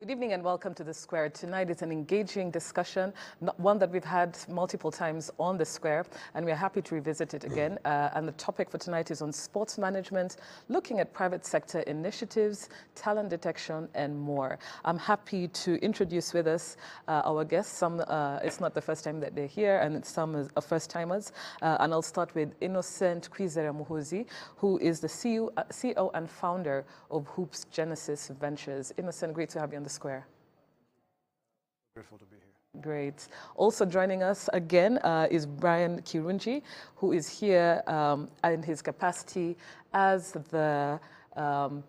Good evening and welcome to The Square. Tonight is an engaging discussion, one that we've had multiple times on The Square, and we're happy to revisit it again. And the topic for tonight is on sports management, looking at private sector initiatives, talent detection, and more. I'm happy to introduce with us our guests. It's not the first time that they're here, and some are first-timers. And I'll start with Innocent Kwizera Muhozi, who is the CEO and founder of Hoops Genesis Ventures. Innocent, great to have you on The Square. Grateful to be here. Great. Also joining us again is Brian Kirungi, who is here in his capacity as the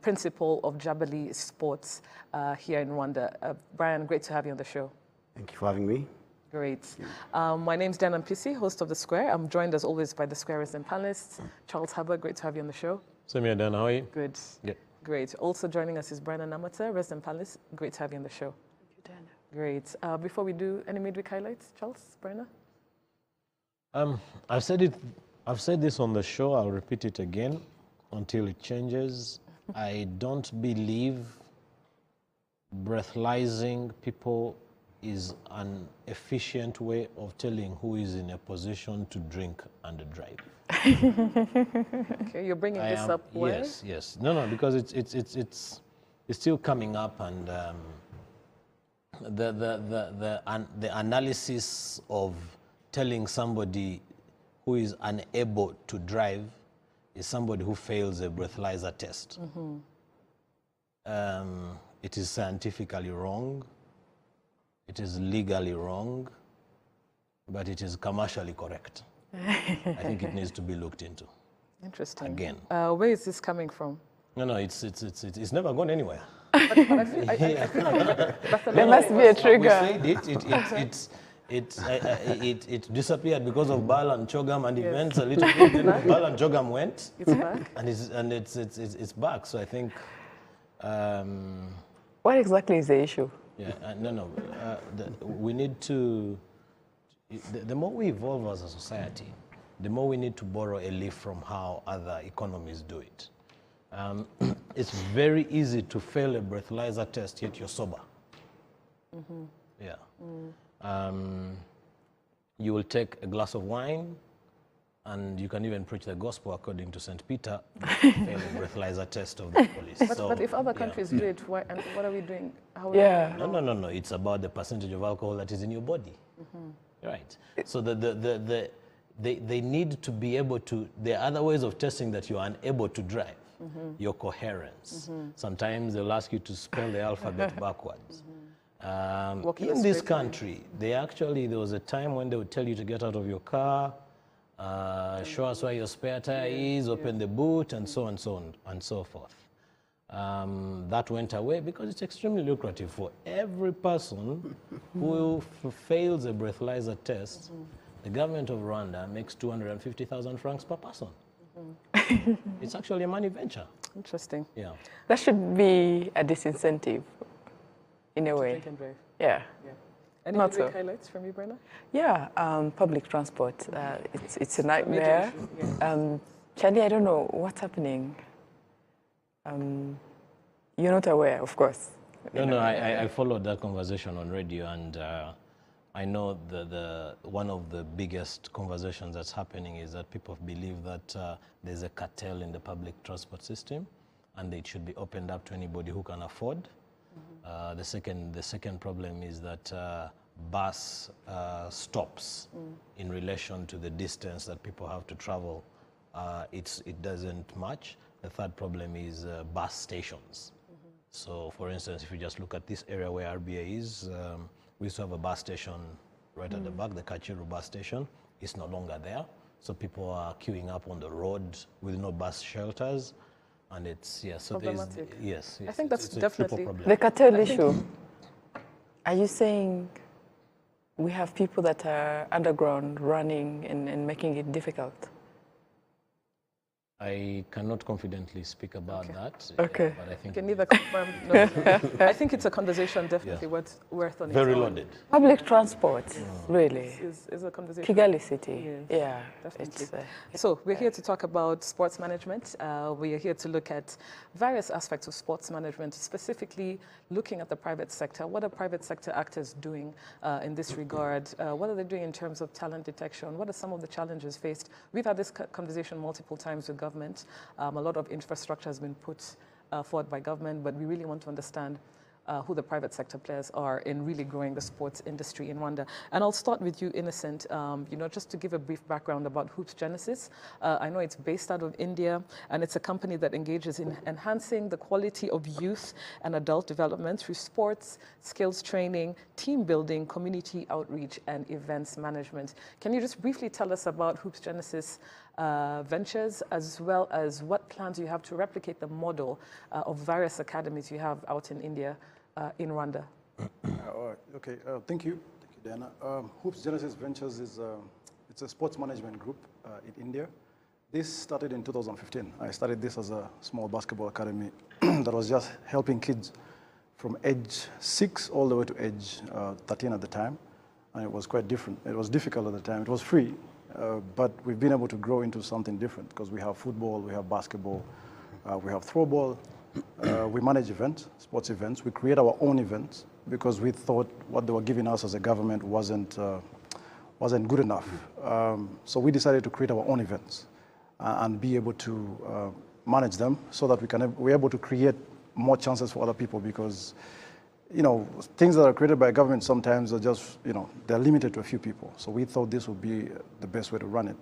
principal of Jabali Sports here in Rwanda. Brian, great to have you on the show. Thank you for having me. Great. My name's Dan Mpisi, host of The Square. I'm joined as always by The Square resident panelists. Charles Hubbard, great to have you on the show. Same here, Dan. How are you? Good. Yeah. Great. Also joining us is Brandon Namata, resident panelist. Great to have you on the show. Thank you, Dan. Great. Before we do any midweek highlights, Charles, Brandon? I've said this on the show. I'll repeat it again until it changes. I don't believe breathalyzing people is an efficient way of telling who is in a position to drink and drive. Okay, you're bringing this up where? Yes. No, because it's still coming up, and the analysis of telling somebody who is unable to drive is somebody who fails a breathalyzer test. Mm-hmm. It is scientifically wrong. It is legally wrong, but it is commercially correct. I think it needs to be looked into. Interesting. Again. Where is this coming from? No, it's never gone anywhere. But I feel like There must be a trigger. We said it disappeared because of Bal and Chogam and events a little bit. Then Bal and Chogam went. It's back. And it's back. So I think. What exactly is the issue? Yeah, we need to. The more we evolve as a society, the more we need to borrow a leaf from how other economies do it. It's very easy to fail a breathalyzer test, yet you're sober. Mm-hmm. Yeah. Mm. You will take a glass of wine, and you can even preach the gospel according to St. Peter, fail a breathalyzer test of the police. But if other countries do it, why, and what are we doing? No. It's about the percentage of alcohol that is in your body. Mm-hmm. Right. So they need to be able to. There are other ways of testing that you are unable to drive. Mm-hmm. Your coherence. Mm-hmm. Sometimes they'll ask you to spell the alphabet backwards. Mm-hmm. In this country, there was a time when they would tell you to get out of your car, show us where your spare tire is, open the boot, and so on and so forth. That went away because it's extremely lucrative for every person who fails a breathalyzer test. Mm-hmm. The government of Rwanda makes 250,000 francs per person. Mm-hmm. It's actually a money venture. Interesting. Yeah. That should be a disincentive, in a way. Drink and drive. Yeah. Any midweek highlights from you, Brenda? Yeah, public transport. It's a nightmare. Charlie, I don't know what's happening. You're not aware, of course. No, I followed that conversation on radio, and I know one of the biggest conversations that's happening is that people believe that there's a cartel in the public transport system, and it should be opened up to anybody who can afford. Mm-hmm. The second problem is that bus stops in relation to the distance that people have to travel. It doesn't match. The third problem is bus stations. Mm-hmm. So, for instance, if you just look at this area where RBA is, we used to have a bus station right at the back, the Kachiru bus station. It's no longer there. So people are queuing up on the road with no bus shelters. And it's, so problematic. Yes. I think that's definitely the cartel issue. Are you saying we have people that are underground running and making it difficult? I cannot confidently speak about that. Okay. But I think Can neither confirm. No. I think it's a conversation definitely worth on very its own. loaded. Public transport, really. Is a conversation. Kigali City, Yes, yeah. definitely. It's, So we're here to talk about sports management. We are here to look at various aspects of sports management, specifically looking at the private sector. What are private sector actors doing in this regard? What are they doing in terms of talent detection? What are some of the challenges faced? We've had this conversation multiple times with government. A lot of infrastructure has been put forward by government, but we really want to understand who the private sector players are in really growing the sports industry in Rwanda. And I'll start with you, Innocent, just to give a brief background about Hoops Genesis. I know it's based out of India, and it's a company that engages in enhancing the quality of youth and adult development through sports, skills training, team building, community outreach, and events management. Can you just briefly tell us about Hoops Genesis ventures, as well as what plans you have to replicate the model of various academies you have out in India, in Rwanda? All right. Okay. Thank you. Thank you, Diana. Hoops Genesis Ventures is it's a sports management group in India. This started in 2015. I started this as a small basketball academy that was just helping kids from age 6 all the way to age 13 at the time. And it was quite different. It was difficult at the time. It was free. But we've been able to grow into something different because we have football, we have basketball, we have throwball, we manage events, sports events. We create our own events because we thought what they were giving us as a government wasn't good enough. So we decided to create our own events and be able to manage them so that we're able to create more chances for other people because things that are created by government sometimes are just, they're limited to a few people. So we thought this would be the best way to run it.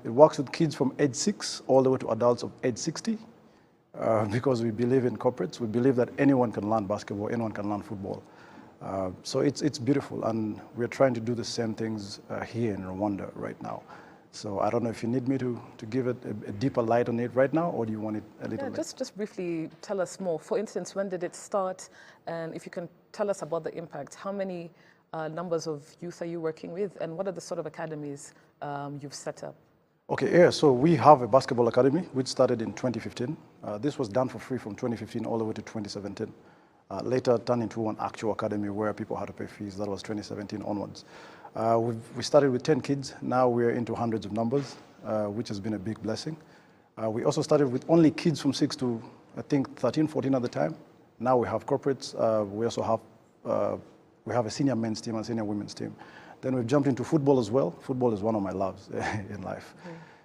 It works with kids from age 6 all the way to adults of age 60 because we believe in corporates. We believe that anyone can learn basketball, anyone can learn football. So it's beautiful, and we're trying to do the same things here in Rwanda right now. So I don't know if you need me to give it a deeper light on it right now, or do you want it a little bit? Just briefly tell us more. For instance, when did it start? And if you can tell us about the impact, how many numbers of youth are you working with? And what are the sort of academies you've set up? Okay, yeah, so we have a basketball academy, which started in 2015. This was done for free from 2015 all the way to 2017. Later turned into an actual academy where people had to pay fees. That was 2017 onwards. We started with 10 kids. Now we're into hundreds of numbers, which has been a big blessing. We also started with only kids from 6 to, I think, 13, 14 at the time. Now we have corporates. We also have a senior men's team and senior women's team. Then we've jumped into football as well. Football is one of my loves in life.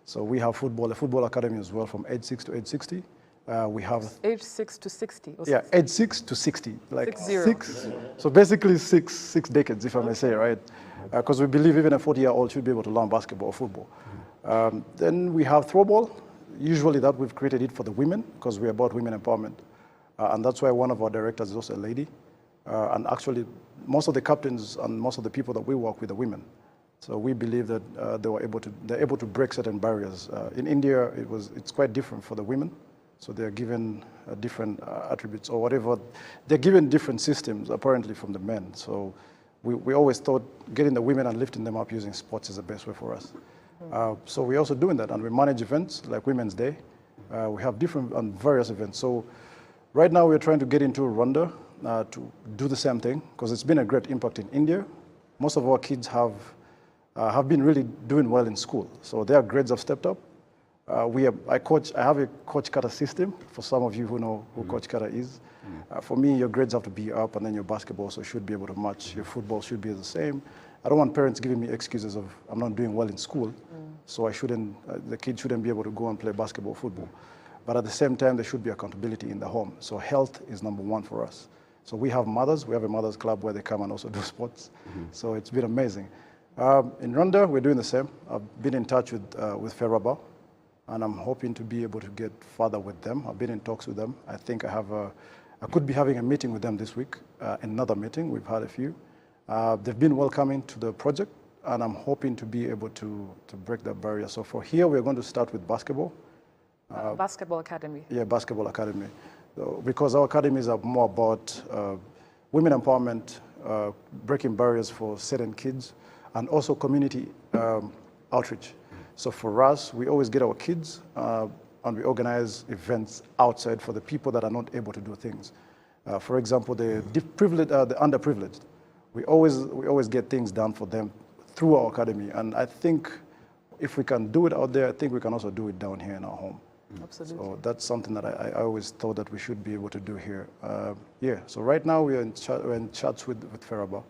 So we have a football academy as well from age 6 to age 60. We have age 6 to 60. Yeah, age 6 to 60, like 6. So basically six decades, if I may say, right? Because we believe even a 40-year-old should be able to learn basketball or football. Then we have throwball. Usually that we've created it for the women because we're about women empowerment, and that's why one of our directors is also a lady. And actually, most of the captains and most of the people that we work with are women. So we believe that they're able to break certain barriers. In India, it's quite different for the women. So they're given different attributes or whatever. They're given different systems, apparently, from the men. So we always thought getting the women and lifting them up using sports is the best way for us. So we're also doing that, and we manage events like Women's Day. We have different and various events. So right now we're trying to get into Rwanda to do the same thing because it's been a great impact in India. Most of our kids have been really doing well in school. So their grades have stepped up. I have a Coach Carter system for some of you who know who Coach Carter is. For me, your grades have to be up, and then your basketball also should be able to match. Your football should be the same. I don't want parents giving me excuses of I'm not doing well in school, so the kid shouldn't be able to go and play basketball or football. But at the same time, there should be accountability in the home. So health is number one for us. So we have mothers. We have a mothers club where they come and also do sports. So it's been amazing. In Rwanda, we're doing the same. I've been in touch with Ferraba, and I'm hoping to be able to get further with them. I've been in talks with them. I think I could be having a meeting with them this week, another meeting. We've had a few. They've been welcoming to the project, and I'm hoping to be able to break that barrier. So for here, we're going to start with basketball. Basketball academy. Yeah, basketball academy. So, because our academies are more about women empowerment, breaking barriers for certain kids, and also community outreach. So for us, we always get our kids and we organize events outside for the people that are not able to do things. For example, the underprivileged. We always get things done for them through our academy. And I think if we can do it out there, I think we can also do it down here in our home. Absolutely. So that's something that I always thought that we should be able to do here. Yeah, so right now we're in chats with Feraba,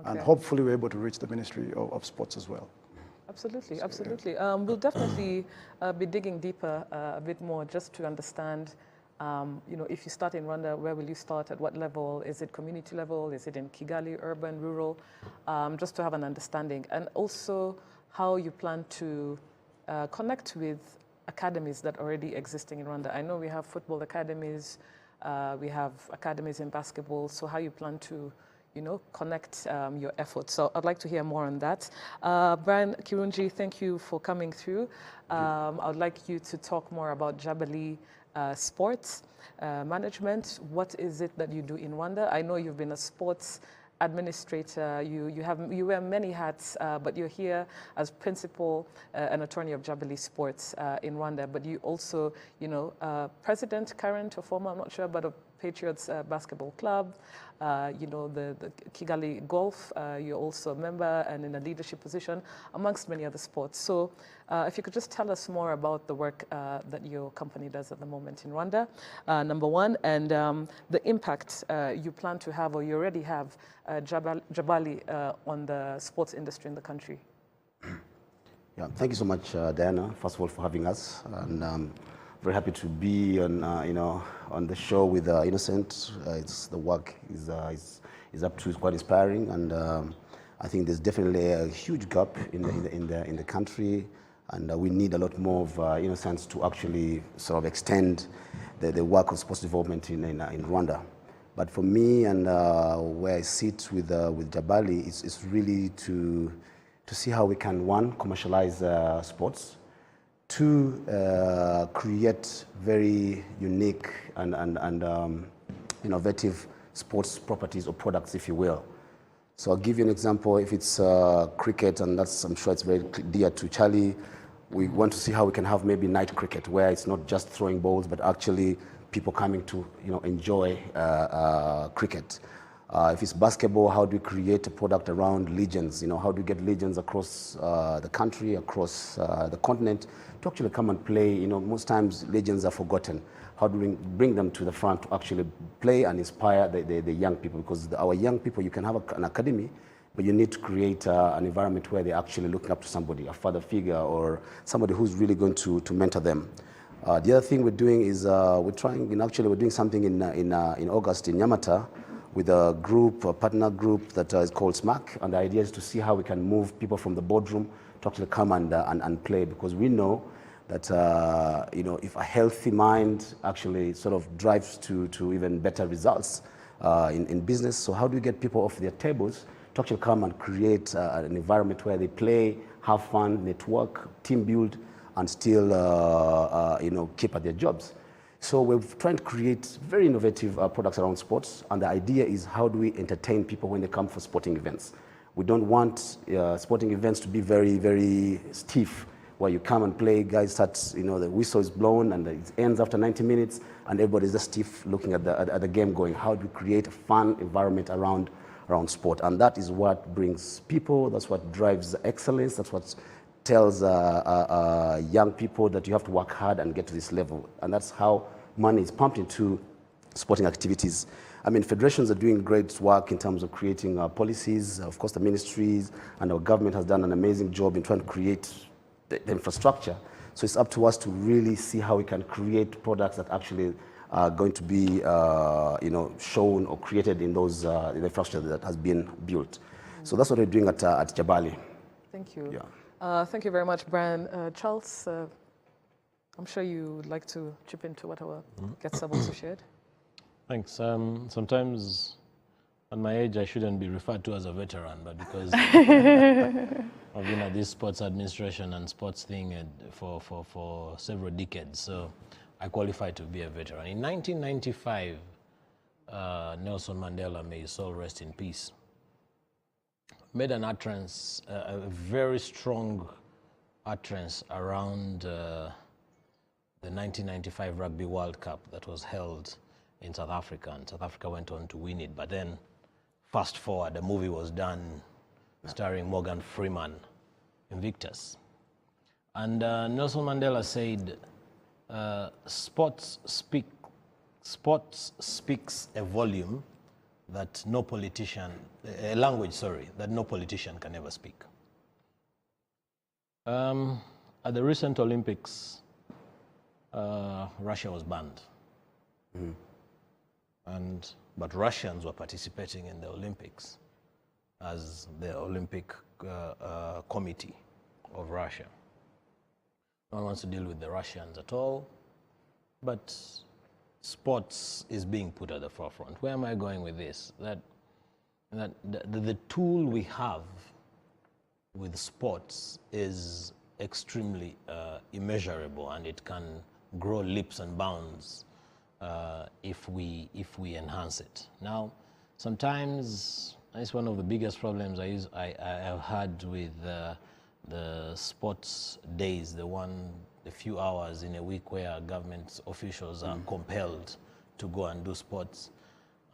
and hopefully we're able to reach the Ministry of Sports as well. Absolutely, absolutely. We'll definitely be digging deeper a bit more just to understand, you know, if you start in Rwanda, where will you start, at what level? Is it community level? Is it in Kigali, urban, rural? Just to have an understanding. And also how you plan to connect with academies that are already existing in Rwanda. I know we have football academies, we have academies in basketball, so how you plan to, you know, connect your efforts. So I'd like to hear more on that. Brian Kirungi, thank you for coming through. I'd like you to talk more about Jabali sports management. What is it that you do in Rwanda? I know you've been a sports administrator, you wear many hats, but you're here as principal and attorney of Jabali Sports in Rwanda. But you also, you know, president, current or former, I'm not sure, but of Patriots Basketball Club. You know, the Kigali Golf, you're also a member and in a leadership position, amongst many other sports. So if you could just tell us more about the work that your company does at the moment in Rwanda, number one, and the impact you plan to have, or you already have, Jabali on the sports industry in the country. Yeah, thank you so much, Diana, first of all, for having us. And very happy to be on, you know, on the show with Innocent. The work is up to, it's quite inspiring, and I think there's definitely a huge gap in the country, and we need a lot more of Innocent to actually sort of extend the work of sports development in Rwanda. But for me, and where I sit with Jabali, it's really to see how we can, one, commercialize sports. Two, create very unique and innovative sports properties or products, if you will. So I'll give you an example. If it's cricket, and that's, I'm sure it's very dear to Charlie, we want to see how we can have maybe night cricket, where it's not just throwing balls, but actually people coming to, you know, enjoy cricket. If it's basketball, how do we create a product around legends? You know, how do we get legends across the country, across the continent, to actually come and play? You know, most times legends are forgotten. How do we bring them to the front to actually play and inspire the young people? Because our young people, you can have an academy, but you need to create an environment where they're actually looking up to somebody, a father figure, or somebody who's really going to mentor them. The other thing we're doing is we're doing something in August in Nyamata, with a group, a partner group that is called SMAC, and the idea is to see how we can move people from the boardroom to actually come and play, because we know that you know, if a healthy mind actually sort of drives to even better results in business. So how do we get people off their tables to actually come and create an environment where they play, have fun, network, team build, and still you know, keep at their jobs? So we're trying to create very innovative products around sports, and the idea is how do we entertain people when they come for sporting events. We don't want sporting events to be very, very stiff, where you come and play, guys start, you know, the whistle is blown and it ends after 90 minutes, and everybody's just stiff looking at the game going. How do we create a fun environment around sport? And that is what brings people, that's what drives excellence, that's what tells young people that you have to work hard and get to this level. And that's how money is pumped into sporting activities. I mean, federations are doing great work in terms of creating policies. Of course, the ministries and our government has done an amazing job in trying to create the infrastructure. So it's up to us to really see how we can create products that actually are going to be you know, shown or created in those in the infrastructure that has been built. So that's what we're doing at Jabali. Thank you. Yeah. Thank you very much, Brian. Charles, I'm sure you would like to chip into what our guests have also shared. Thanks. Sometimes at my age, I shouldn't be referred to as a veteran, but because I've been at this sports administration and sports thing for several decades, so I qualify to be a veteran. In 1995, Nelson Mandela, may his soul rest in peace, made an utterance, a very strong utterance around the 1995 Rugby World Cup that was held in South Africa, and South Africa went on to win it. But then, fast forward, a movie was done starring Morgan Freeman, Invictus. And Nelson Mandela said, sports speaks a volume that no politician, a language, sorry, that no politician can ever speak. At the recent Olympics, Russia was banned. But Russians were participating in the Olympics as the Olympic Committee of Russia. No one wants to deal with the Russians at all, but sports is being put at the forefront. Where am I going with this? That the tool we have with sports is extremely immeasurable, and it can grow leaps and bounds if we enhance it. Now, sometimes it's one of the biggest problems I have had with the sports days, the few hours in a week where government officials are compelled to go and do sports,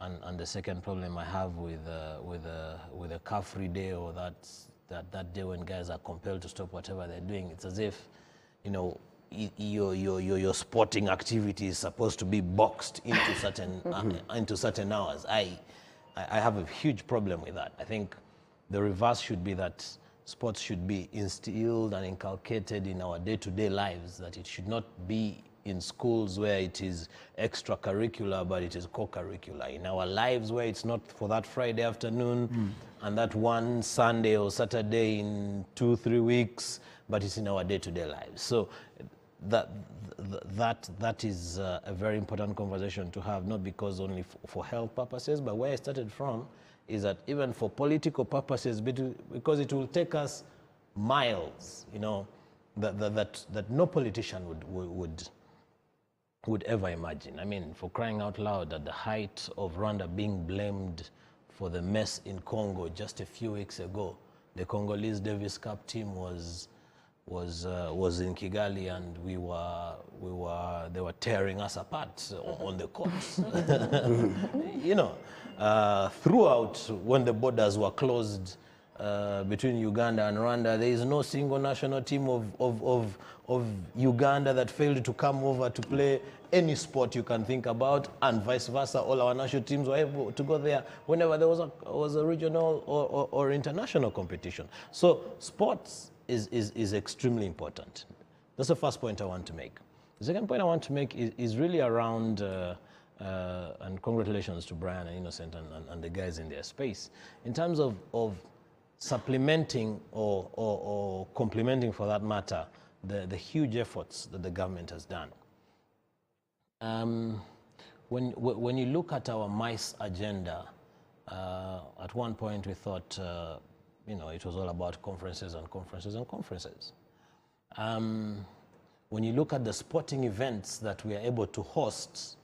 and the second problem I have with a car-free day, or that day when guys are compelled to stop whatever they're doing. It's as if, you know, your sporting activity is supposed to be boxed into certain hours. I have a huge problem with that. I think the reverse should be that sports should be instilled and inculcated in our day-to-day lives, that it should not be in schools where it is extracurricular, but it is co-curricular. In our lives where it's not for that Friday afternoon and that one Sunday or Saturday in 2-3 weeks, but it's in our day-to-day lives. So that is a very important conversation to have, not because only for health purposes, but where I started from is that even for political purposes, because it will take us miles, you know, that no politician would ever imagine. I mean, for crying out loud, at the height of Rwanda being blamed for the mess in Congo just a few weeks ago, the Congolese Davis Cup team was in Kigali, and they were tearing us apart on the courts. You know, throughout, when the borders were closed between Uganda and Rwanda, there is no single national team of Uganda that failed to come over to play any sport you can think about, and vice versa. All our national teams were able to go there whenever there was a regional or international competition. So sports is extremely important. That's the first point I want to make. The second point I want to make is really around, and congratulations to Brian and Innocent and the guys in their space, in terms of supplementing or complementing, for that matter, the huge efforts that the government has done. When you look at our MICE agenda, at one point we thought, you know, it was all about conferences and conferences and conferences. When you look at the sporting events that we are able to host,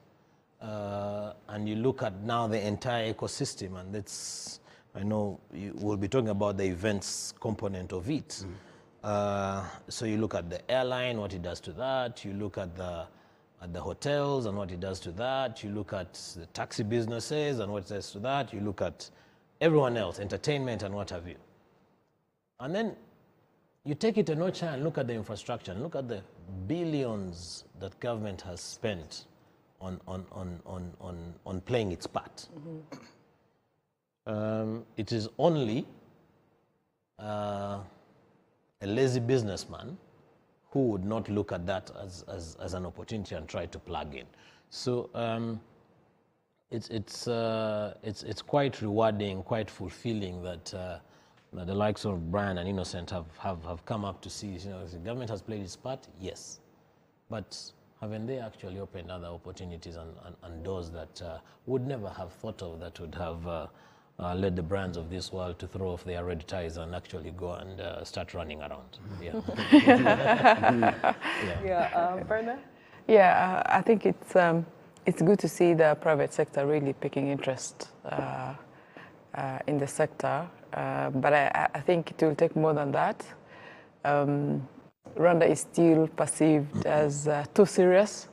and you look at now the entire ecosystem, and that's, I know we'll be talking about the events component of it. So you look at the airline, what it does to that. You look at the hotels and what it does to that. You look at the taxi businesses and what it does to that. You look at everyone else, entertainment and what have you. And then you take it a notch higher and look at the infrastructure and look at the billions that government has spent on playing its part. It is only a lazy businessman who would not look at that as an opportunity and try to plug in. So it's quite rewarding, quite fulfilling that the likes of Brian and Innocent have come up to see, you know, the government has played its part, yes, but haven't they actually opened other opportunities and doors that would never have thought of, that would have led the brands of this world to throw off their red ties and actually go and start running around. Berna? Yeah, I think it's good to see the private sector really taking interest in the sector, but I think it will take more than that. Rwanda is still perceived as too serious.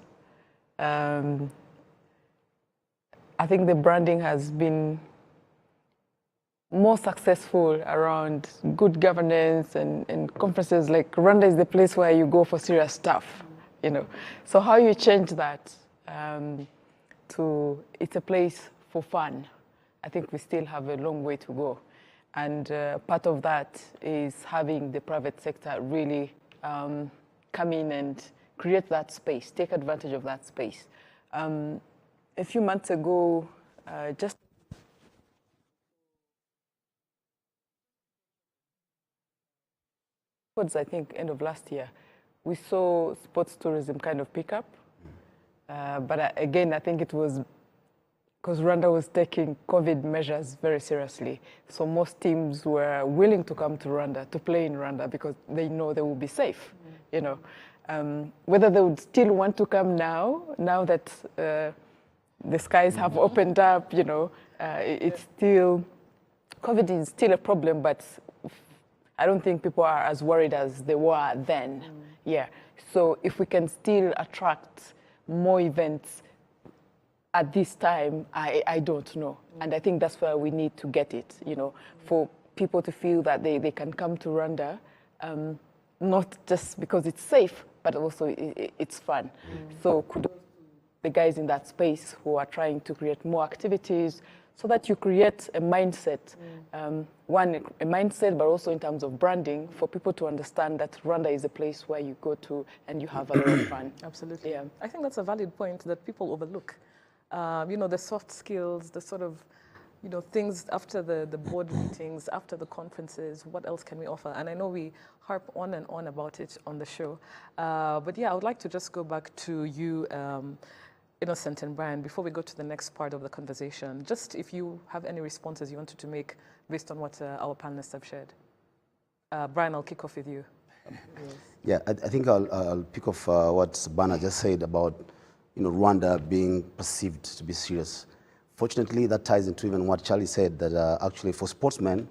I think the branding has been more successful around good governance and conferences like Rwanda is the place where you go for serious stuff, you know. So how you change that to it's a place for fun, I think we still have a long way to go. And part of that is having the private sector really come in and create that space, take advantage of that space. A few months ago, just towards, I think, end of last year, we saw sports tourism kind of pick up. But again, I think it was because Rwanda was taking COVID measures very seriously. So most teams were willing to come to Rwanda, to play in Rwanda, because they know they will be safe, you know. Whether they would still want to come now that the skies have opened up, you know, it's still, COVID is still a problem, but I don't think people are as worried as they were then. Yeah. So if we can still attract more events at this time, I don't know. And I think that's where we need to get it, you know, for people to feel that they can come to Rwanda, not just because it's safe, but also it's fun. So kudos to the guys in that space who are trying to create more activities so that you create a mindset, one, a mindset, but also in terms of branding for people to understand that Rwanda is a place where you go to and you have a lot of fun. Absolutely. Yeah. I think that's a valid point that people overlook. You know, the soft skills, the sort of, you know, things after the board meetings, after the conferences, what else can we offer? And I know we harp on and on about it on the show. But yeah, I would like to just go back to you, Innocent and Brian, before we go to the next part of the conversation. Just if you have any responses you wanted to make based on what our panelists have shared. Brian, I'll kick off with you. Yeah, I think I'll pick off what Bana just said about, you know, Rwanda being perceived to be serious. Fortunately, that ties into even what Charlie said, that actually for sportsmen,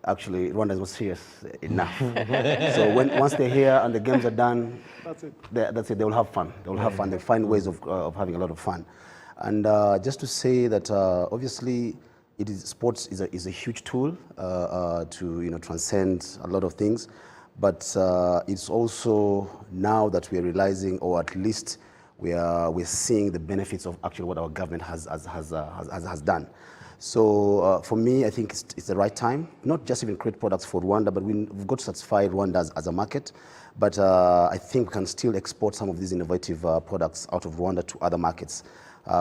actually Rwanda is not serious enough. So once they're here and the games are done, that's it. They will have fun. They will have fun. They find ways of having a lot of fun. And just to say that obviously, sports is a huge tool to, you know, transcend a lot of things. But it's also now that we are realizing, or at least we're seeing the benefits of actually what our government has done. So for me, I think it's the right time, not just even create products for Rwanda, but we've got to satisfy Rwanda as a market. But I think we can still export some of these innovative products out of Rwanda to other markets.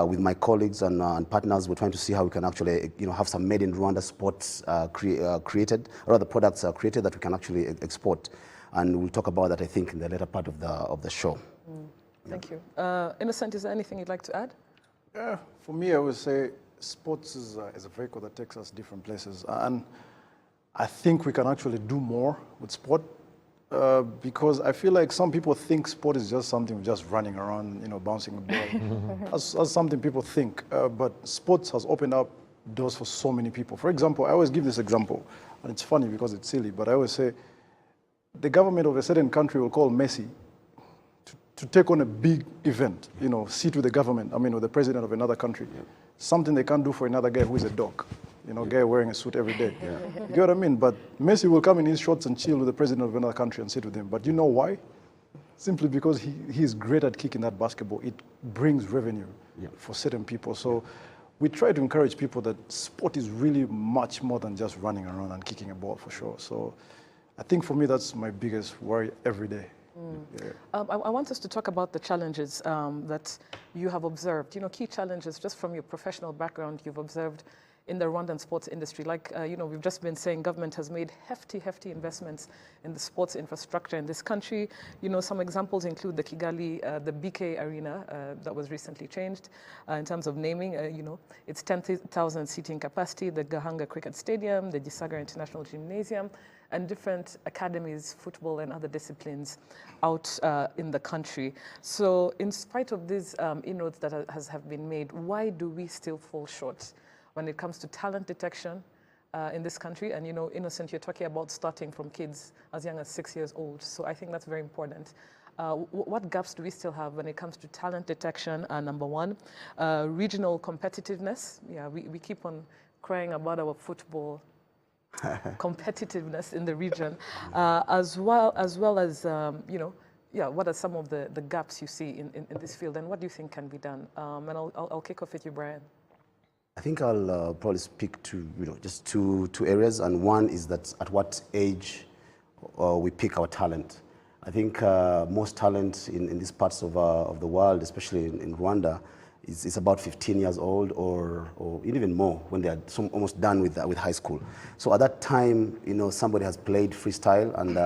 With my colleagues and partners, we're trying to see how we can actually, you know, have some made in Rwanda sports created, or other products created that we can actually export. And we'll talk about that, I think, in the later part of the show. Thank you. Innocent, is there anything you'd like to add? Yeah, for me, I would say sports is a vehicle that takes us different places. And I think we can actually do more with sport because I feel like some people think sport is just something just running around, you know, bouncing a ball. That's something people think. But sports has opened up doors for so many people. For example, I always give this example, and it's funny because it's silly, but I always say the government of a certain country will call Messi to take on a big event, you know, sit with the government, I mean, with the president of another country. Yeah. Something they can't do for another guy who is a dog, you know, guy wearing a suit every day. Yeah. You get what I mean? But Messi will come in his shorts and chill with the president of another country and sit with him. But you know why? Simply because he's great at kicking that basketball. It brings revenue for certain people. So we try to encourage people that sport is really much more than just running around and kicking a ball, for sure. So I think for me, that's my biggest worry every day. Yeah. I want us to talk about the challenges that you have observed, you know, key challenges just from your professional background you've observed in the Rwandan sports industry. Like, you know, we've just been saying government has made hefty investments in the sports infrastructure in this country. You know, some examples include the Kigali, the BK Arena that was recently changed in terms of naming, you know, it's 10,000 seating capacity, the Gahanga Cricket Stadium, the Gisagara International Gymnasium, and different academies, football and other disciplines out in the country. So in spite of these inroads that have been made, why do we still fall short when it comes to talent detection, in this country. And, you know, Innocent, you're talking about starting from kids as young as 6 years old. So I think that's very important. What gaps do we still have when it comes to talent detection, number one? Regional competitiveness. Yeah, we keep on crying about our football competitiveness in the region, as well as you know, yeah, what are some of the gaps you see in this field, and what do you think can be done? And I'll kick off with you, Brian. I think I'll probably speak to just two areas, and one is that at what age we pick our talent. I think most talent in these parts of the world, especially in Rwanda, is about 15 years old or even more when they are almost done with high school. So at that time, you know, somebody has played freestyle and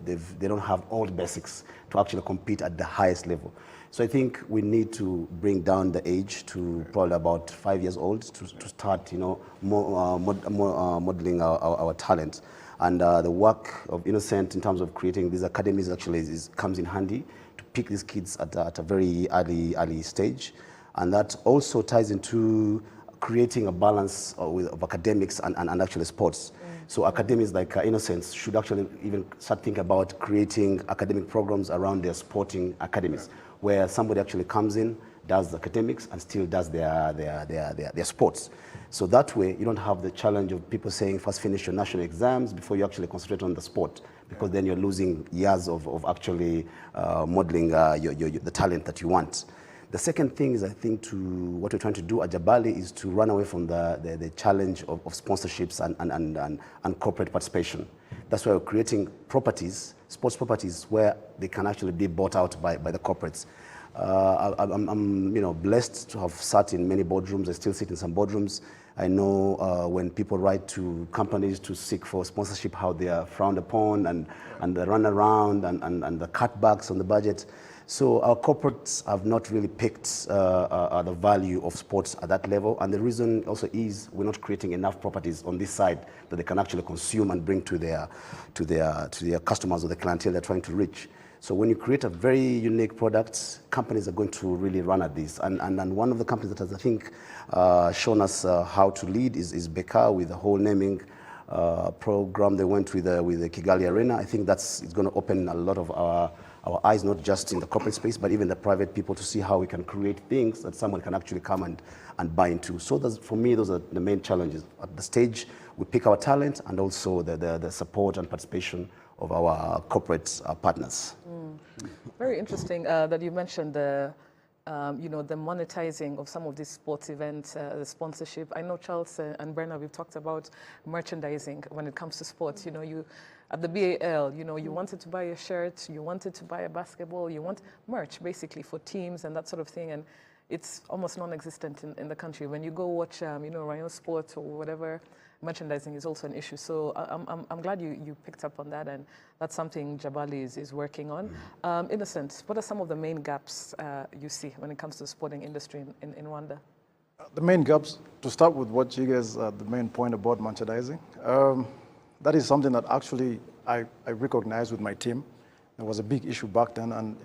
they don't have all the basics to actually compete at the highest level. So I think we need to bring down the age to probably about 5 years old to start, you know, modeling our talent. And the work of Innocent in terms of creating these academies actually comes in handy to pick these kids at a very early stage. And that also ties into creating a balance of academics and actually sports. So academies like Innocence should actually even start thinking about creating academic programs around their sporting academies, where somebody actually comes in, does academics, and still does their sports. So that way, you don't have the challenge of people saying, first finish your national exams before you actually concentrate on the sport, because then you're losing years of actually modeling the talent that you want. The second thing is, I think, what we're trying to do at Jabali is to run away from the challenge of sponsorships and corporate participation. That's why we're creating properties, sports properties, where they can actually be bought out by the corporates. I'm blessed to have sat in many boardrooms. I still sit in some boardrooms. I know when people write to companies to seek for sponsorship, how they are frowned upon and the run around and the cutbacks on the budget. So our corporates have not really picked the value of sports at that level, and the reason also is we're not creating enough properties on this side that they can actually consume and bring to their customers or the clientele they're trying to reach. So when you create a very unique product, companies are going to really run at this. And one of the companies that has, I think, shown us how to lead is Beka with the whole naming program they went with the Kigali Arena. I think it's going to open a lot of our eyes, not just in the corporate space, but even the private people, to see how we can create things that someone can actually come and buy into. So for me, those are the main challenges. At the stage, we pick our talent, and also the support and participation of our corporate partners. Very interesting that you mentioned the monetizing of some of these sports events, the sponsorship. I know Charles and Brenna, we've talked about merchandising when it comes to sports. You know, at the BAL, you know, you wanted to buy a shirt, you wanted to buy a basketball, you want merch basically for teams and that sort of thing. And it's almost non-existent in the country. When you go watch, Ryan Sports or whatever, merchandising is also an issue. So I'm glad you picked up on that, and that's something Jabali is working on. Innocent, what are some of the main gaps you see when it comes to the sporting industry in Rwanda? The main gaps, to start with what you guys, the main point about merchandising, that is something that actually I recognize with my team. There was a big issue back then, and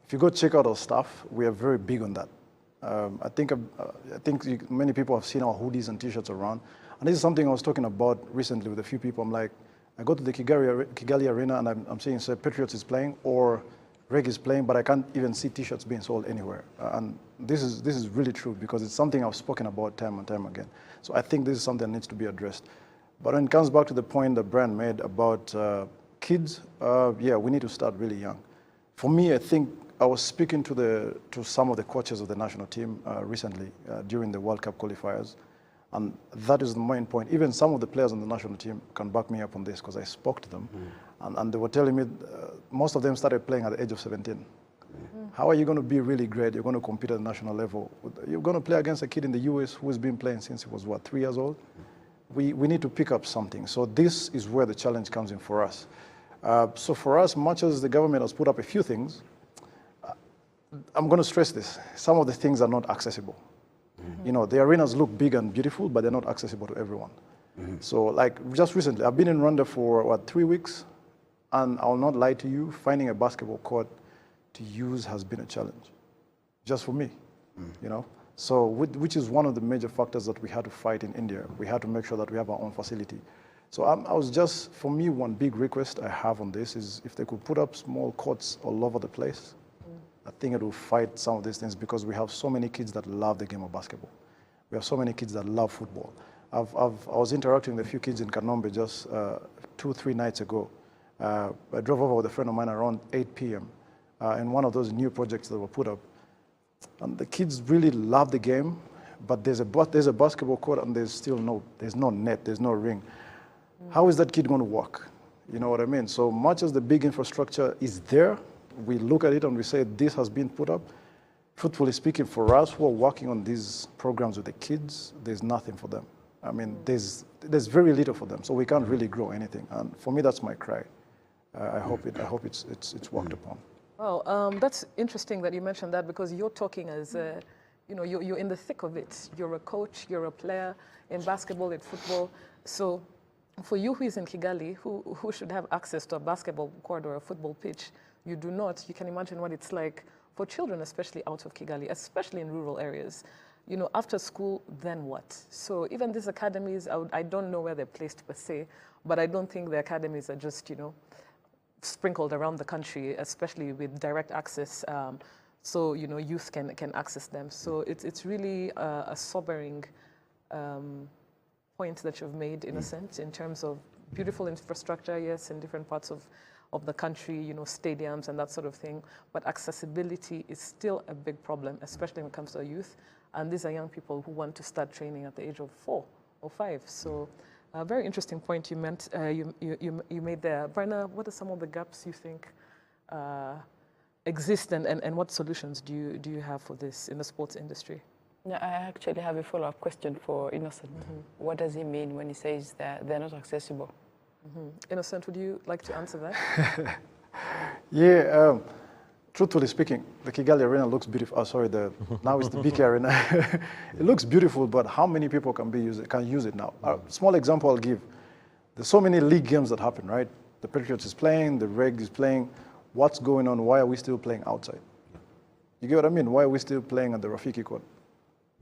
if you go check out our stuff, we are very big on that. I think many people have seen our hoodies and T-shirts around, and this is something I was talking about recently with a few people. I'm like, I go to the Kigali Arena and I'm seeing, say, Patriots is playing or Reg is playing, but I can't even see T-shirts being sold anywhere. And this is really true, because it's something I've spoken about time and time again. So I think this is something that needs to be addressed. But when it comes back to the point that Brian made about kids, yeah, we need to start really young. For me, I think I was speaking to some of the coaches of the national team recently during the World Cup qualifiers, and that is the main point. Even some of the players on the national team can back me up on this, because I spoke to them, and they were telling me most of them started playing at the age of 17. How are you going to be really great? You're going to compete at the national level. You're going to play against a kid in the US who's been playing since he was, 3 years old? We need to pick up something. So this is where the challenge comes in for us. So for us, much as the government has put up a few things, I'm going to stress this. Some of the things are not accessible. You know, the arenas look big and beautiful, but they're not accessible to everyone. So like just recently, I've been in Rwanda for 3 weeks, and I'll not lie to you, finding a basketball court to use has been a challenge, just for me, you know. So, which is one of the major factors that we had to fight in India. We had to make sure that we have our own facility. So I was just, for me, one big request I have on this is if they could put up small courts all over the place, I think it will fight some of these things, because we have so many kids that love the game of basketball. We have so many kids that love football. I was interacting with a few kids in Kanombe just 2-3 nights ago. I drove over with a friend of mine around 8 p.m. In one of those new projects that were put up. And the kids really love the game, but there's a basketball court and there's no net, there's no ring. How is that kid going to walk? You know what I mean? So much as the big infrastructure is there, we look at it and we say this has been put up. Truthfully speaking, for us who are working on these programs with the kids, there's nothing for them. I mean, there's very little for them, so we can't really grow anything. And for me, that's my cry. I hope it's worked upon. Well, that's interesting that you mentioned that, because you're talking as, you're in the thick of it. You're a coach, you're a player in basketball, in football. So for you who is in Kigali, who should have access to a basketball court or a football pitch, you do not. You can imagine what it's like for children, especially out of Kigali, especially in rural areas. After school, then what? So even these academies, I don't know where they're placed per se, but I don't think the academies are just, sprinkled around the country, especially with direct access, so youth can access them. So it's really a sobering point that you've made, in a sense, in terms of beautiful infrastructure, yes, in different parts of the country, stadiums and that sort of thing, but accessibility is still a big problem, especially when it comes to youth. And these are young people who want to start training at the age of 4 or 5. So a very interesting point you made there. Brenna, what are some of the gaps you think exist, and what solutions do you have for this in the sports industry? Yeah, I actually have a follow-up question for Innocent. What does he mean when he says that they're not accessible? Innocent, would you like to answer that? Yeah, truthfully speaking, the Kigali Arena looks beautiful. Now it's the BK Arena. It looks beautiful, but how many people can use it now? A small example I'll give. There's so many league games that happen, right? The Patriots is playing, the Reg is playing. What's going on? Why are we still playing outside? You get what I mean? Why are we still playing at the Rafiki court?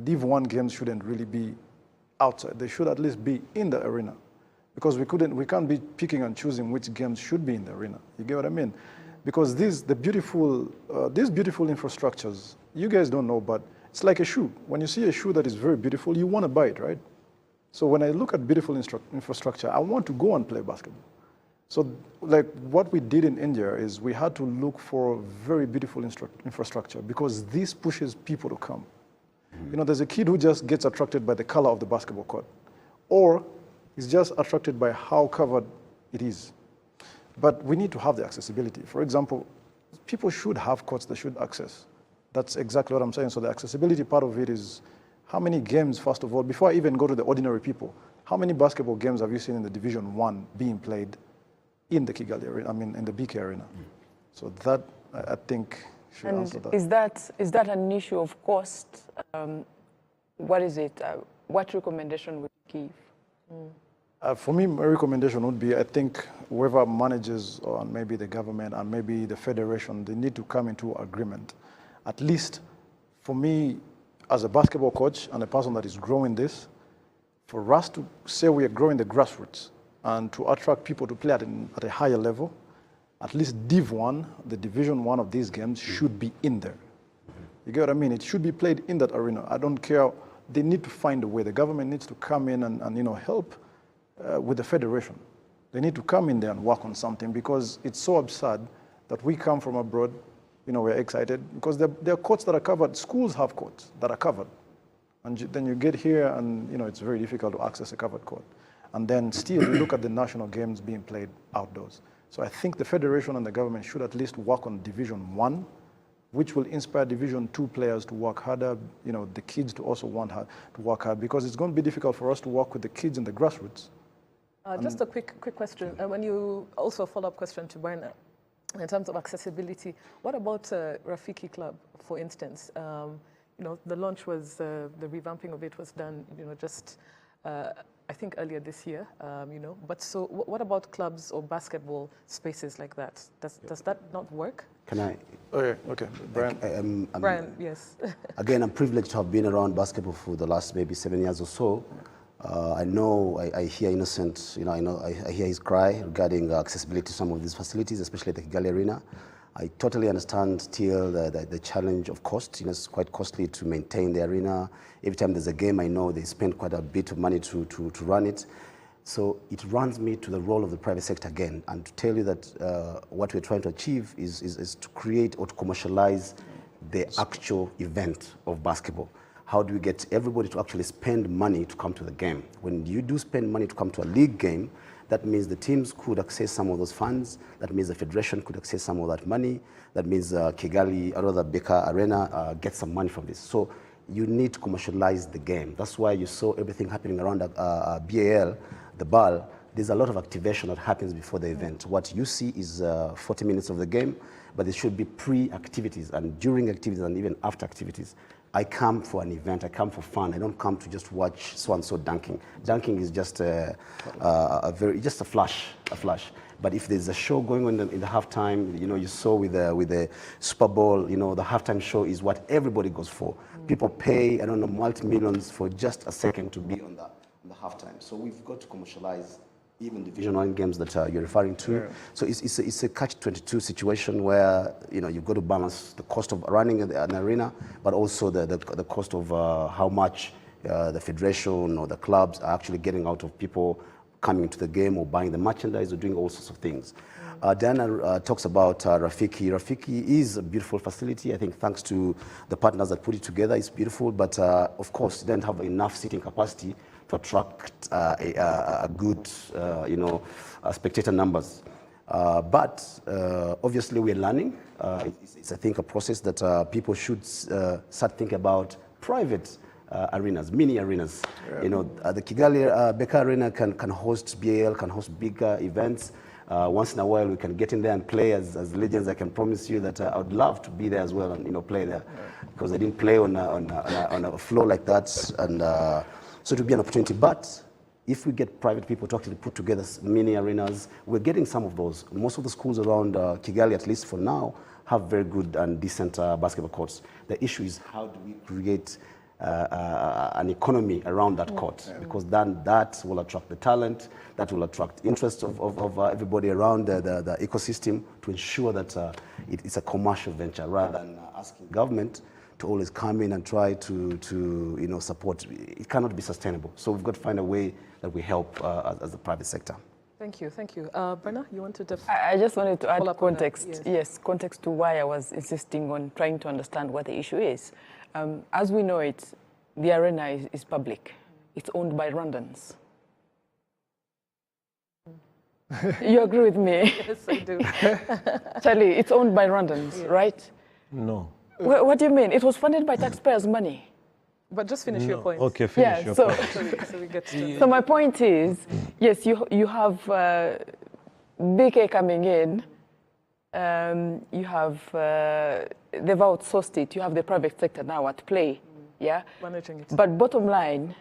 Div 1 games shouldn't really be outside. They should at least be in the arena, because we can't be picking and choosing which games should be in the arena. You get what I mean? Because these beautiful infrastructures, you guys don't know, but it's like a shoe. When you see a shoe that is very beautiful, you want to buy it, right? So when I look at beautiful infrastructure, I want to go and play basketball. So like what we did in India is we had to look for very beautiful infrastructure, because this pushes people to come. There's a kid who just gets attracted by the color of the basketball court, or is just attracted by how covered it is. But we need to have the accessibility. For example, people should have courts they should access. That's exactly what I'm saying. So the accessibility part of it is how many games, first of all, before I even go to the ordinary people, how many basketball games have you seen in the Division 1 being played in the Kigali Arena, in the BK Arena? So that, I think, should answer that. Is that an issue of cost? What is it? What recommendation would you give? For me, my recommendation would be, I think whoever manages, or maybe the government and maybe the federation, they need to come into agreement. At least for me, as a basketball coach and a person that is growing this, for us to say we are growing the grassroots and to attract people to play at a higher level, at least Div 1, the Division 1 of these games, should be in there. You get what I mean? It should be played in that arena. I don't care. They need to find a way. The government needs to come in and help with the federation. They need to come in there and work on something, because it's so absurd that we come from abroad, we're excited because there are courts that are covered. Schools have courts that are covered. And then you get here and, it's very difficult to access a covered court. And then still you look at the national games being played outdoors. So I think the federation and the government should at least work on Division 1, which will inspire Division 2 players to work harder, the kids to also want to work hard, because it's going to be difficult for us to work with the kids in the grassroots. Just a quick question. When you also a follow-up question to Bernard, in terms of accessibility, what about Rafiki Club, for instance? The launch was, the revamping of it was done, just I think earlier this year, But so what about clubs or basketball spaces like that? Does that not work? Can I? Okay, Brian. Brian, yes. Again, I'm privileged to have been around basketball for the last maybe 7 years or so. I hear Innocent, I hear his cry regarding accessibility to some of these facilities, especially at the Kigali Arena. I totally understand still the challenge of cost. It's quite costly to maintain the arena. Every time there's a game, I know they spend quite a bit of money to run it. So it runs me to the role of the private sector again, and to tell you that what we're trying to achieve is to create or to commercialize the actual event of basketball. How do we get everybody to actually spend money to come to the game? When you do spend money to come to a league game, that means the teams could access some of those funds. That means the federation could access some of that money. That means Kigali, or rather Beka Arena, gets some money from this. So you need to commercialize the game. That's why you saw everything happening around BAL, the BAL. There's a lot of activation that happens before the event. What you see is 40 minutes of the game, but there should be pre-activities and during activities and even after activities. I come for an event, I come for fun. I don't come to just watch so-and-so dunking. Dunking is just just a flash. But if there's a show going on in the halftime, you saw with the Super Bowl, the halftime show is what everybody goes for. People pay, I don't know, multi-millions for just a second to be on the halftime. So we've got to commercialize even Division 1 games that you're referring to. Yeah. So it's a catch-22 situation where you've got to balance the cost of running an arena, but also the cost of how much the federation or the clubs are actually getting out of people coming to the game or buying the merchandise or doing all sorts of things. Diana talks about Rafiki. Rafiki is a beautiful facility. I think thanks to the partners that put it together, it's beautiful, but of course, it didn't have enough seating capacity to attract a good, spectator numbers. But obviously we're learning. It's I think, a process that people should start thinking about private arenas, mini arenas. Yeah. The Kigali Beka Arena can host BAL, can host bigger events. Once in a while we can get in there and play as legends. I can promise you that I would love to be there as well and play there, because I didn't play on a floor like that, and so it would be an opportunity. But if we get private people to actually put together mini arenas, we're getting some of those. Most of the schools around Kigali, at least for now, have very good and decent basketball courts. The issue is how do we create an economy around that court, because then that will attract the talent, that will attract interest of everybody around the ecosystem, to ensure that it's a commercial venture rather than asking government to always come in and try to support. It cannot be sustainable. So we've got to find a way that we help as the private sector. Thank you. Brenna, you wanted to I just wanted to add context. Yes, context to why I was insisting on trying to understand what the issue is. As we know it, the arena is public. It's owned by Rwandans. You agree with me? Yes, I do. Charlie, it's owned by Rwandans, right? No. What do you mean? It was funded by taxpayers' money. But just finish your point. Okay, finish your point. So we get to So my point is, yes, you have BK coming in. You have, they've outsourced it. You have the private sector now at play. Yeah? Managing it. But bottom line,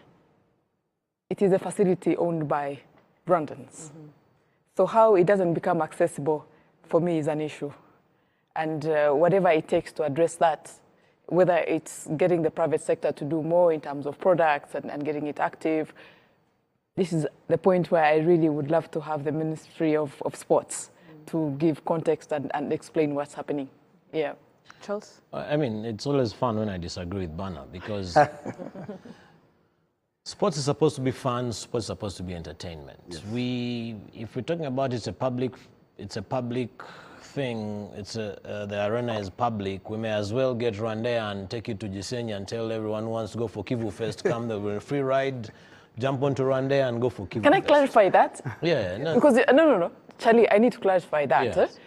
it is a facility owned by Rwandans. So how it doesn't become accessible, for me, is an issue. And whatever it takes to address that, whether it's getting the private sector to do more in terms of products and getting it active, this is the point where I really would love to have the Ministry of Sports to give context and explain what's happening. Yeah. Charles? I mean, it's always fun when I disagree with Bana, because sports is supposed to be fun, sports is supposed to be entertainment. Yes. If we're talking about it's a public thing, the arena is public, we may as well get Rwanda and take it to Gisenyi and tell everyone who wants to go for Kivu Fest, come, there will be a free ride, jump onto Rwanda and go for Kivu Fest. Can I clarify that? Yeah. No. Because, no. Charlie, I need to clarify that. Yes.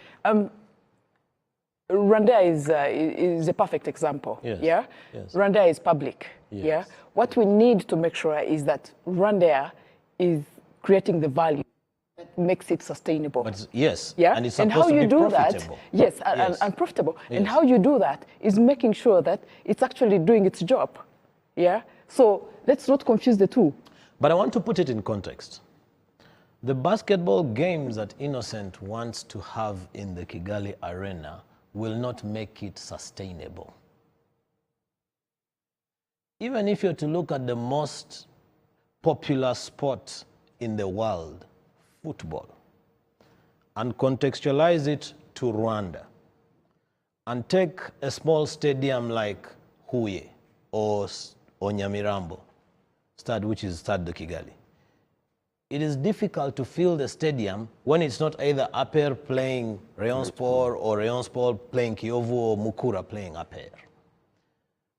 Rwanda is a perfect example. Yes. Yeah? Yes. Rwanda is public. Yes. Yeah? What we need to make sure is that Rwanda is creating the value that makes it sustainable. But yes, yeah? And it's supposed to be profitable. Yes, and profitable. Yes. And how you do that is making sure that it's actually doing its job. Yeah? So let's not confuse the two. But I want to put it in context. The basketball games that Innocent wants to have in the Kigali Arena will not make it sustainable. Even if you're to look at the most popular sport in the world, football, and contextualize it to Rwanda, and take a small stadium like Huye or Nyamirambo, which is Stade de Kigali. It is difficult to fill the stadium when it's not either APR playing Rayon Sport or Rayon Sport playing Kiyovu or Mukura playing APR.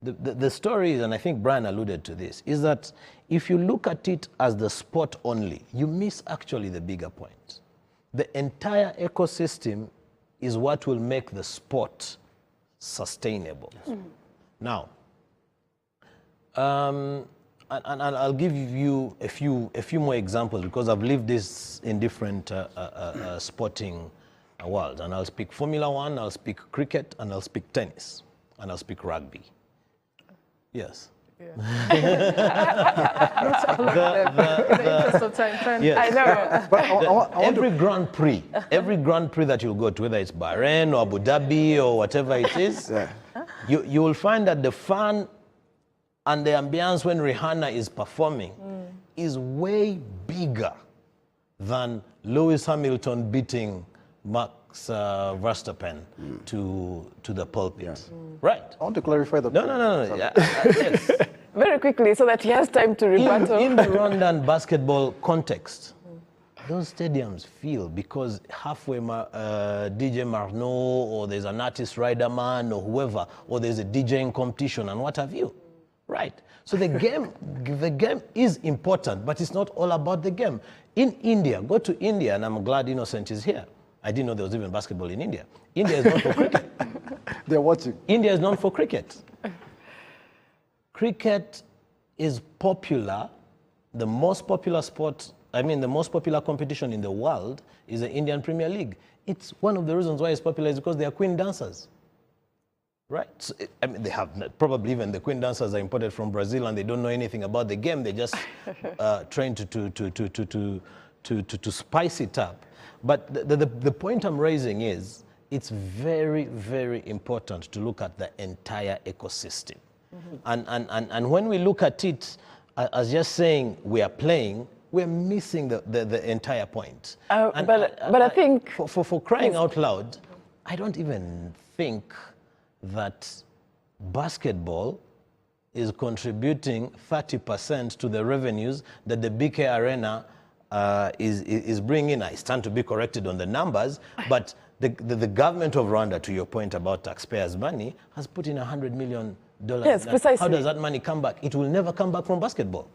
The story is, and I think Brian alluded to this, is that if you look at it as the sport only, you miss actually the bigger point. The entire ecosystem is what will make the sport sustainable. Now, and I'll give you a few more examples because I've lived this in different sporting worlds. And I'll speak Formula One, I'll speak cricket, and I'll speak tennis, and I'll speak rugby. Yes. Yeah. Not all of them. In the interest of time. Yes. I know. But I want Every Grand Prix that you'll go to, whether it's Bahrain or Abu Dhabi or whatever it is, you will find that the fun and the ambience when Rihanna is performing is way bigger than Lewis Hamilton beating Max Verstappen to the pulpit. Right? I want to clarify that. No. Yes. Very quickly, so that he has time to rebuttal. In the Rwandan basketball context, those stadiums feel because halfway DJ Marno or there's an artist Riderman or whoever, or there's a DJing competition and what have you. Right. So the game is important, but it's not all about the game. In India, go to India, and I'm glad Innocent is here. I didn't know there was even basketball in India. India is known for cricket. They're watching. India is known for cricket. Cricket is popular. The most popular sport, the most popular competition in the world is the Indian Premier League. It's one of the reasons why it's popular is because they are queen dancers. Right? So, they have probably even the queen dancers are imported from Brazil and they don't know anything about the game. They just trained to spice it up. But the point I'm raising is it's very, very important to look at the entire ecosystem. And when we look at it as just saying we are playing, we're missing the entire point. But I think... For crying out loud, I don't even think that basketball is contributing 30% to the revenues that the BK Arena is bringing. I stand to be corrected on the numbers, but the government of Rwanda, to your point about taxpayers' money, has put in $100 million. Yes, precisely. How does that money come back? It will never come back from basketball.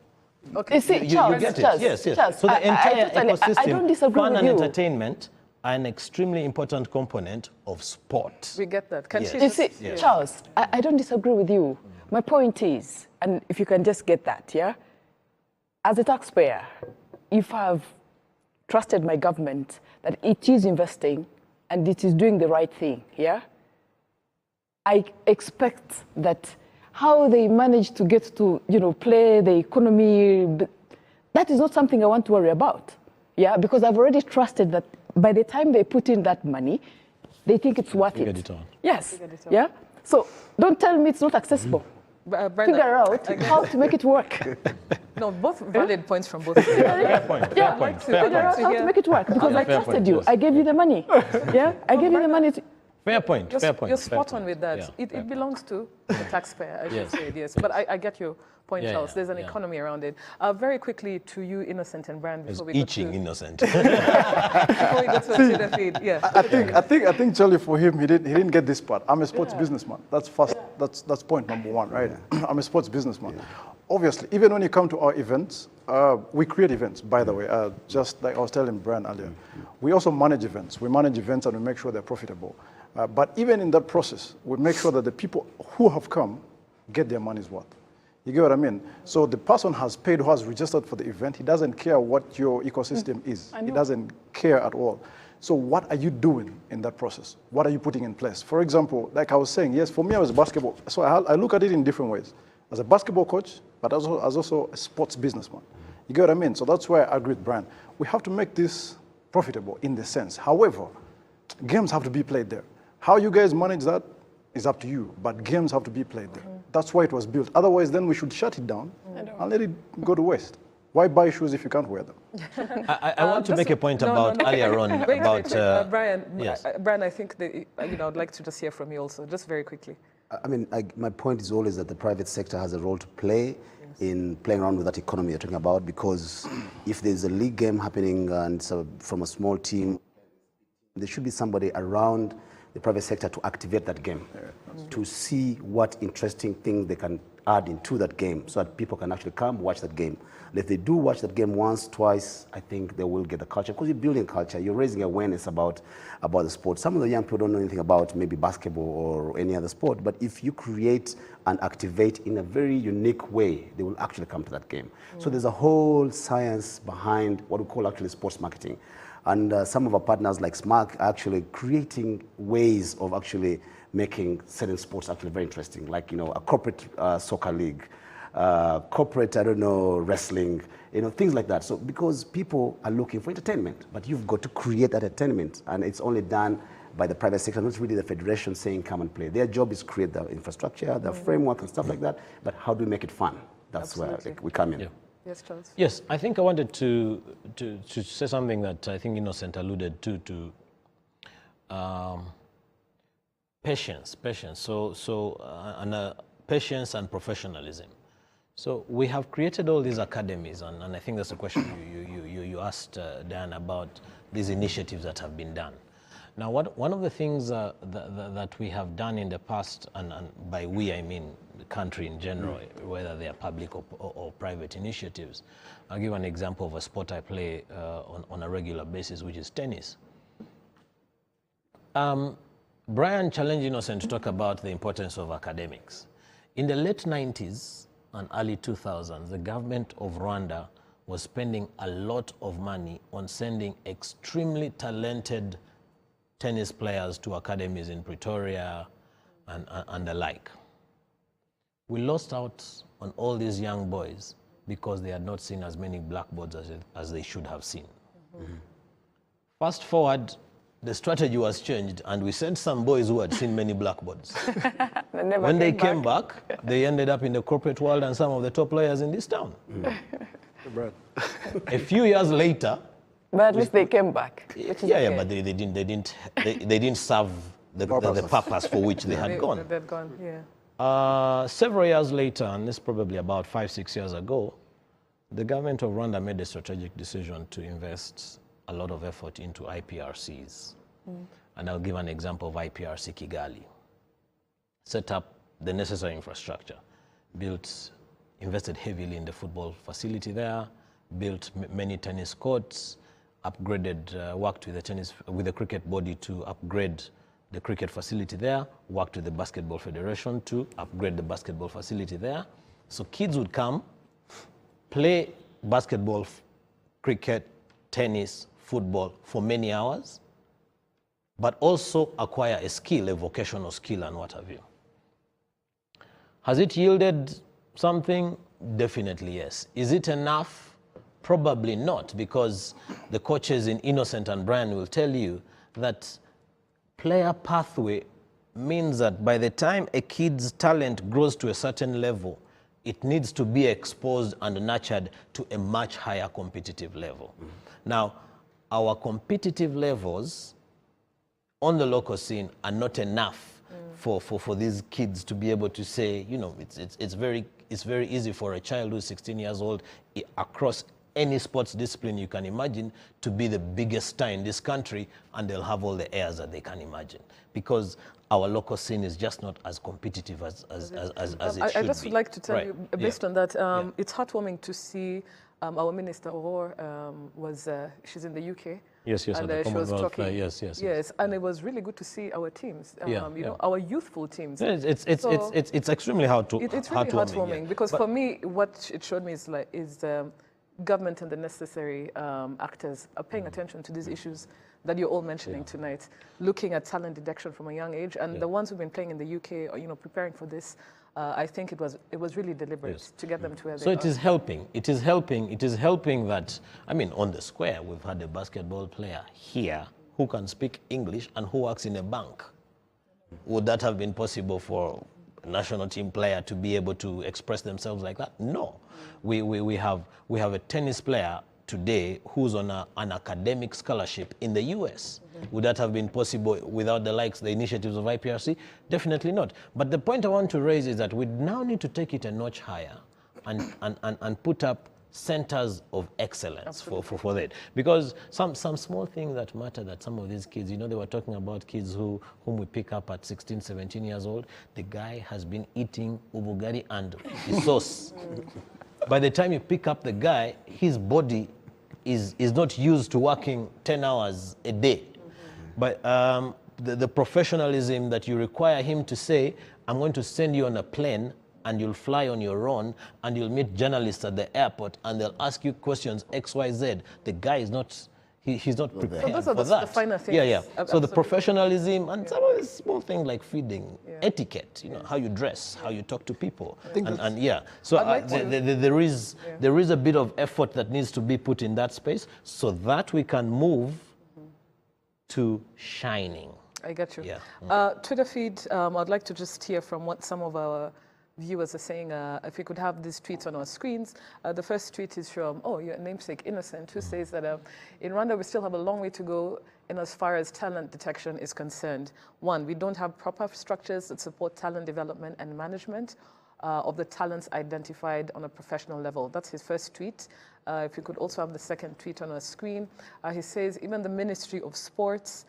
Okay. You see, Charles, get it? Charles, Yes. Charles, So the entire ecosystem, I don't disagree fun with and you. entertainment are an extremely important component of sport. We get that. Can Yes. she You just... see, Yeah. Charles, I don't disagree with you. My point is, and if you can just get that, yeah? As a taxpayer, if I've trusted my government that it is investing and it is doing the right thing, yeah? I expect that how they manage to get to, play the economy, that is not something I want to worry about, yeah? Because I've already trusted that by the time they put in that money, they think it's worth Figured it. it out. Yes, Figured it out. yeah? So don't tell me it's not accessible. Brenda, Figure out how to make it work. No, both valid points from both of you. Fair point. Yeah, Fair point. to Fair Figure out point. how to make it work because I fair trusted point, you. yes. I gave you the money. Yeah, I gave you the money. Fair point. Fair point. You're fair spot point. on with that. Yeah, fair It belongs to the taxpayer, I should Yes. say it, yes. But I get your point, Yeah, Charles. yeah, There's an yeah. economy around it. Very quickly to you, Innocent and Brian, It's before we go itching to, innocent. before we go to Twitter feed. Yeah. I think Charlie, for him, he didn't get this part. I'm a sports businessman. That's first. That's point number one, right? I'm a sports businessman. Obviously, even when you come to our events, we create events. By the way, just like I was telling Brian earlier, we also manage events. We manage events and we make sure they're profitable. But even in that process, we make sure that the people who have come get their money's worth. You get what I mean? So the person has paid, who has registered for the event. He doesn't care what your ecosystem is. He doesn't care at all. So what are you doing in that process? What are you putting in place? For example, like I was saying, yes, for me, I was basketball. So I look at it in different ways. As a basketball coach, but as also a sports businessman. You get what I mean? So that's why I agree with Brian. We have to make this profitable in the sense. However, games have to be played there. How you guys manage that is up to you, but games have to be played there. That's why it was built. Otherwise, then we should shut it down and let it go to waste. Why buy shoes if you can't wear them? I want to make a point about earlier on Wait, about... Brian, yes. Brian, I think that, I'd like to just hear from you also, just very quickly. I mean, my point is always that the private sector has a role to play in playing around with that economy you're talking about, because if there's a league game happening and so from a small team, there should be somebody around the private sector to activate that game, to see what interesting thing they can add into that game so that people can actually come watch that game. And if they do watch that game once, twice, I think they will get the culture, because you're building culture, you're raising awareness about the sport. Some of the young people don't know anything about maybe basketball or any other sport, but if you create and activate in a very unique way, they will actually come to that game. So there's a whole science behind what we call actually sports marketing. And some of our partners like SMARC are actually creating ways of actually making certain sports actually very interesting, like, a corporate soccer league, corporate, wrestling, things like that. So because people are looking for entertainment, but you've got to create that entertainment, and it's only done by the private sector, not really the federation saying come and play. Their job is create the infrastructure, the framework and stuff like that, but how do we make it fun? That's where we come in. Yeah. Yes, Charles. Yes, I think I wanted to say something that I think Innocent alluded to patience. So patience and professionalism. So we have created all these academies, and I think that's a question you asked Dan about these initiatives that have been done. Now, one of the things that we have done in the past, and by we I mean the country in general, whether they are public or private initiatives. I'll give an example of a sport I play on a regular basis, which is tennis. Brian challenged Innocent to talk about the importance of academics. In the late 90s and early 2000s, the government of Rwanda was spending a lot of money on sending extremely talented tennis players to academies in Pretoria and the like. We lost out on all these young boys because they had not seen as many blackboards as they should have seen. Fast forward, the strategy was changed, and we sent some boys who had seen many blackboards. When they came back, they ended up in the corporate world and some of the top players in this town. A few years later, but at least they came back. Yeah, but they didn't serve the purpose for which they had gone. They'd gone, yeah. Several years later, and this is probably about 5-6 years ago, the government of Rwanda made a strategic decision to invest a lot of effort into IPRCs. And I'll give an example of IPRC Kigali. Set up the necessary infrastructure, invested heavily in the football facility there, built many tennis courts, upgraded, worked with the cricket body to upgrade the cricket facility there, worked with the basketball federation to upgrade the basketball facility there. So kids would come, play basketball, cricket, tennis, football for many hours, but also acquire a skill, a vocational skill and what have you. Has it yielded something? Definitely yes. Is it enough? Probably not, because the coaches in Innocent and Brian will tell you that player pathway means that by the time a kid's talent grows to a certain level, it needs to be exposed and nurtured to a much higher competitive level. Now, our competitive levels on the local scene are not enough for these kids to be able to say, it's very easy for a child who's 16 years old across any sports discipline you can imagine to be the biggest star in this country, and they'll have all the airs that they can imagine, because our local scene is just not as competitive as it should be. I just would like to tell you, based on that, it's heartwarming to see our Minister Aurore she's in the UK. Yes, and she was talking. Yes, and it was really good to see our teams. Our youthful teams. It's extremely heartwarming. It's really heartwarming because for me, what it showed me is government and the necessary actors are paying attention to these issues that you're all mentioning tonight, looking at talent detection from a young age, and the ones who've been playing in the UK, preparing for this, I think it was really deliberate to get them to where they So are. it is helping. It is helping that, I mean, on the square, we've had a basketball player here who can speak English and who works in a bank. Would that have been possible for a national team player to be able to express themselves like that? No. We have a tennis player today who's on an academic scholarship in the US. Would that have been possible without the initiatives of IPRC? Definitely not. But the point I want to raise is that we now need to take it a notch higher and put up centers of excellence for that. Because some small things that matter, that some of these kids, they were talking about kids whom we pick up at 16, 17 years old. The guy has been eating ubugari and the sauce. By the time you pick up the guy, his body is not used to working 10 hours a day. But the professionalism that you require him to say, I'm going to send you on a plane and you'll fly on your own and you'll meet journalists at the airport and they'll ask you questions X, Y, Z. The guy is not, he's not prepared So those are for the that. finer things. Yeah. So the Absolutely. professionalism and some of the small things like feeding, etiquette, how you dress, how you talk to people. And yeah, so there is a bit of effort that needs to be put in that space so that we can move to shining. I get you. Yeah. Twitter feed, I'd like to just hear from what some of our viewers are saying. If we could have these tweets on our screens. The first tweet is from, your namesake, Innocent, who says that in Rwanda, we still have a long way to go in as far as talent detection is concerned. One, we don't have proper structures that support talent development and management of the talents identified on a professional level. That's his first tweet. If we could also have the second tweet on our screen. He says, even the Ministry of Sports,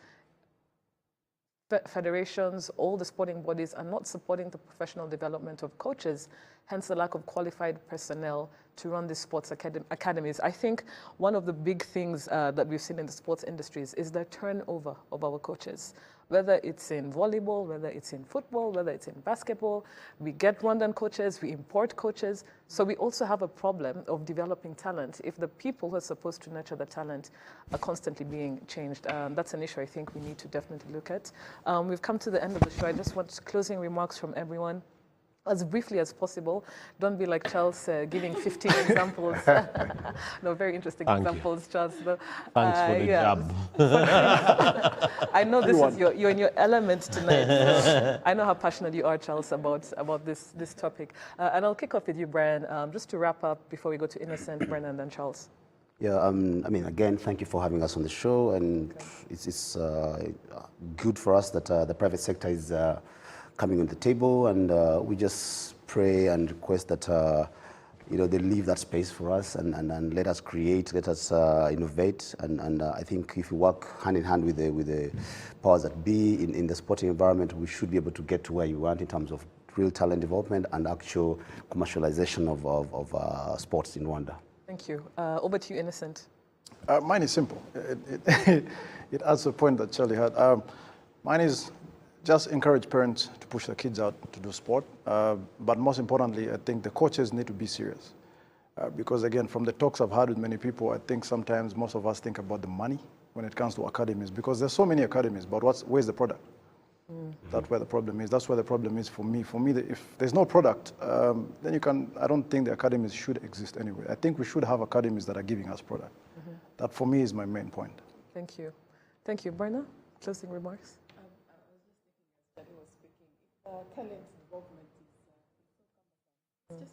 federations, all the sporting bodies are not supporting the professional development of coaches, hence the lack of qualified personnel to run the sports academies. I think one of the big things that we've seen in the sports industries is the turnover of our coaches. Whether it's in volleyball, whether it's in football, whether it's in basketball, we get Rwandan coaches, we import coaches. So we also have a problem of developing talent if the people who are supposed to nurture the talent are constantly being changed. That's an issue I think we need to definitely look at. We've come to the end of the show. I just want closing remarks from everyone. As briefly as possible. Don't be like Charles giving 15 examples. No, very interesting examples, Charles. No, Thanks for the job. I know you're in your element tonight. So I know how passionate you are, Charles, about this topic. And I'll kick off with you, Brian, just to wrap up before we go to Innocent, Brian, and then Charles. Yeah, I mean, again, thank you for having us on the show, and it's good for us that the private sector is coming on the table, and we just pray and request that they leave that space for us and let us create, let us innovate, and I think if we work hand in hand with the powers that be in the sporting environment, we should be able to get to where you want in terms of real talent development and actual commercialization of sports in Rwanda. Thank you. Over to you, Innocent. Mine is simple. It adds to the point that Charlie had. Mine is just encourage parents to push their kids out to do sport. But most importantly, I think the coaches need to be serious. Because again, from the talks I've had with many people, I think sometimes most of us think about the money when it comes to academies, because there's so many academies, but where's the product? That's where the problem is. That's where the problem is for me. For me, if there's no product, then I don't think the academies should exist anyway. I think we should have academies that are giving us product. That for me is my main point. Thank you. Thank you. Brenna, closing remarks? Talent involvement is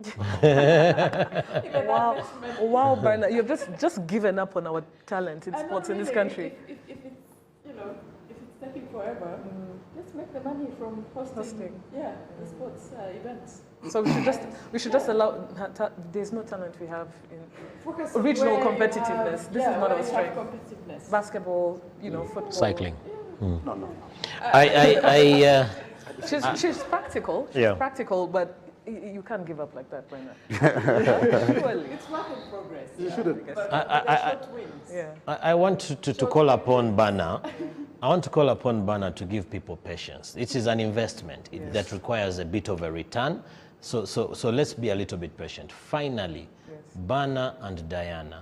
just Wow, Bernard, you've just given up on our talent in sports in this country. If it's taking forever, let's make the money from hosting. Yeah, the sports events. So we should just allow. There's no talent we have in regional competitiveness. This is not our strength. Basketball, football, cycling. No. She's practical. She's practical, but you can't give up like that, Brenna. It's work in progress. You shouldn't. I want to call upon Bana. I want to call upon Bana to give people patience. It is an investment that requires a bit of a return. So let's be a little bit patient. Finally, Bana and Diana.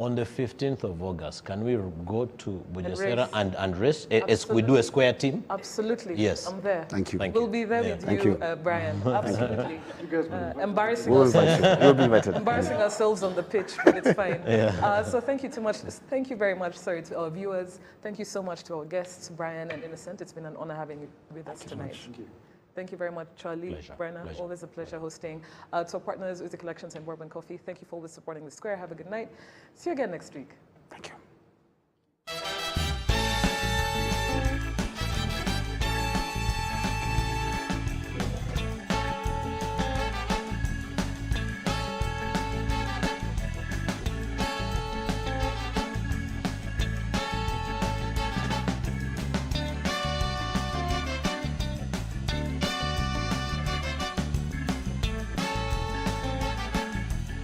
On the 15th of August, can we go to Bugesera race. and race? We do Absolutely. a square team? Absolutely. Yes. I'm there. Thank you. We'll be there Yeah. with Thank you, you. Brian. Absolutely. Embarrassing We'll ourselves. invite you. You'll be invited. Embarrassing ourselves on the pitch, but it's fine. So thank you too much. Thank you very much, sorry, to our viewers. Thank you so much to our guests, Brian and Innocent. It's been an honor having you with us tonight. Thank you. Thank you very much, Charlie, Pleasure. Brenna. Pleasure. Always a pleasure hosting. To our partners, Uzi Collections and Bourbon Coffee, thank you for always supporting The Square. Have a good night. See you again next week.